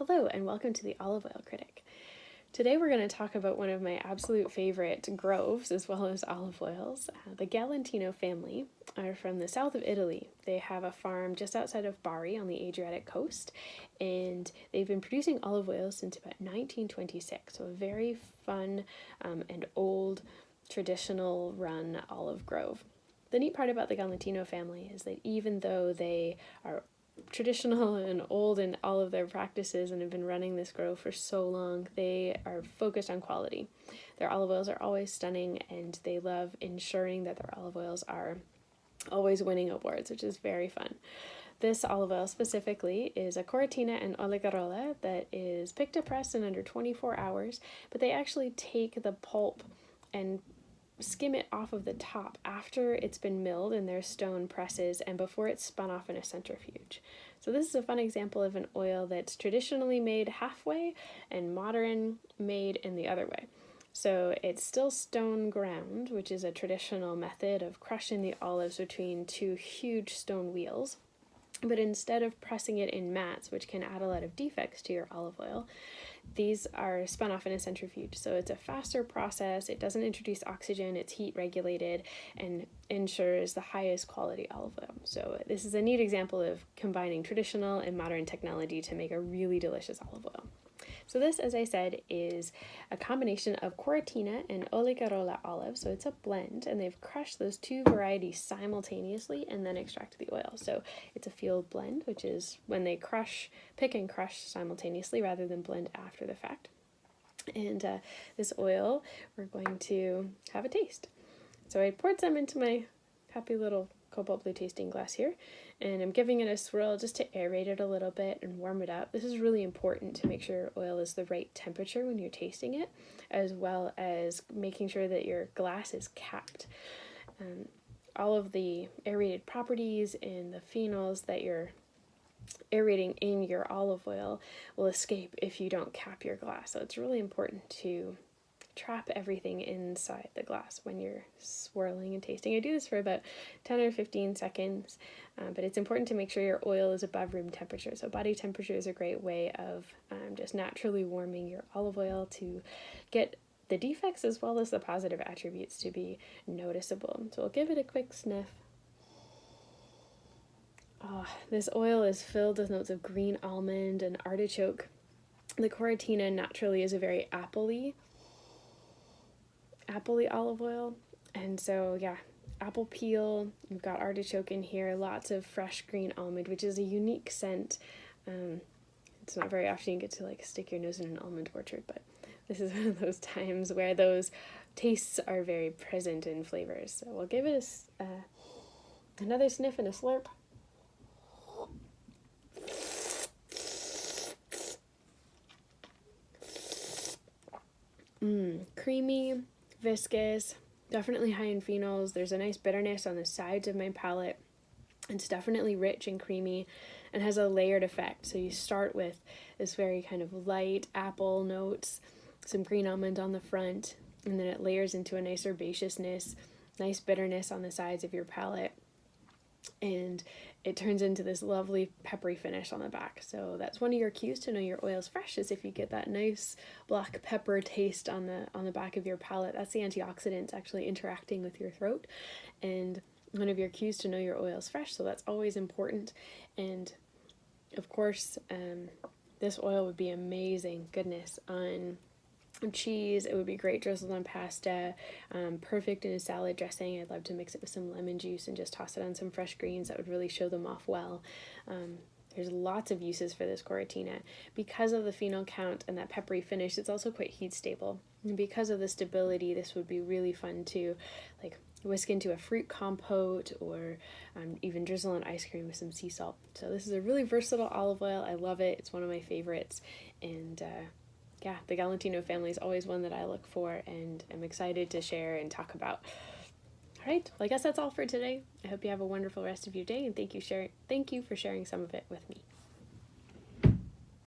Hello and welcome to the Olive Oil Critic. Today we're going to talk about one of my absolute favorite groves as well as olive oils. The Galantino family are from the south of Italy. They have a farm just outside of Bari on the Adriatic coast, and they've been producing olive oils since about 1926, so a very fun and old traditional run olive grove. The neat part about the Galantino family is that even though they are traditional and old in all of their practices and have been running this grove for so long, they are focused on quality. Their olive oils are always stunning, and they love ensuring that their olive oils are always winning awards, which is very fun. This olive oil specifically is a Coritina and Oligarola that is picked to press in under 24 hours, but they actually take the pulp and skim it off of the top after it's been milled in their stone presses and before it's spun off in a centrifuge. So this is a fun example of an oil that's traditionally made halfway and modern made in the other way. So it's still stone ground, which is a traditional method of crushing the olives between two huge stone wheels. But instead of pressing it in mats, which can add a lot of defects to your olive oil, these are spun off in a centrifuge. So it's a faster process, it doesn't introduce oxygen, it's heat regulated, and ensures the highest quality olive oil. So this is a neat example of combining traditional and modern technology to make a really delicious olive oil. So this, as I said, is a combination of Coritina and Oligarola olives. So it's a blend, and they've crushed those two varieties simultaneously and then extracted the oil. So it's a field blend, which is when they pick and crush simultaneously rather than blend after the fact. And this oil, we're going to have a taste. So I poured some into my happy little cobalt blue tasting glass here, and I'm giving it a swirl just to aerate it a little bit and warm it up. This is really important to make sure your oil is the right temperature when you're tasting it, as well as making sure that your glass is capped. All of the aerated properties and the phenols that you're aerating in your olive oil will escape if you don't cap your glass. So it's really important to trap everything inside the glass when you're swirling and tasting. I do this for about 10 or 15 seconds, but it's important to make sure your oil is above room temperature. So body temperature is a great way of just naturally warming your olive oil to get the defects as well as the positive attributes to be noticeable. So I'll give it a quick sniff. Oh, this oil is filled with notes of green almond and artichoke. The Coritina naturally is a very appley olive oil, and so yeah, apple peel, you've got artichoke in here, lots of fresh green almond, which is a unique scent. It's not very often you get to like stick your nose in an almond orchard, but this is one of those times where those tastes are very present in flavors. So we'll give it another sniff and a slurp. Creamy, viscous, definitely high in phenols. There's a nice bitterness on the sides of my palate. It's definitely rich and creamy and has a layered effect. So you start with this very kind of light apple notes, some green almond on the front, and then it layers into a nice herbaceousness, nice bitterness on the sides of your palate, and it turns into this lovely peppery finish on the back. So that's one of your cues to know your oil's fresh, is if you get that nice black pepper taste on the back of your palate. That's the antioxidants actually interacting with your throat, and one of your cues to know your oil's fresh, so that's always important. And of course, this oil would be amazing, goodness, on cheese. It would be great drizzled on pasta, perfect in a salad dressing. I'd love to mix it with some lemon juice and just toss it on some fresh greens. That would really show them off well. There's lots of uses for this Coritina. Because of the phenol count and that peppery finish, it's also quite heat stable. And because of the stability, this would be really fun to like whisk into a fruit compote, or even drizzle on ice cream with some sea salt. So this is a really versatile olive oil. I love it. It's one of my favorites. And yeah, the Galantino family is always one that I look for and I'm excited to share and talk about. All right, well, I guess that's all for today. I hope you have a wonderful rest of your day, and thank you for sharing some of it with me.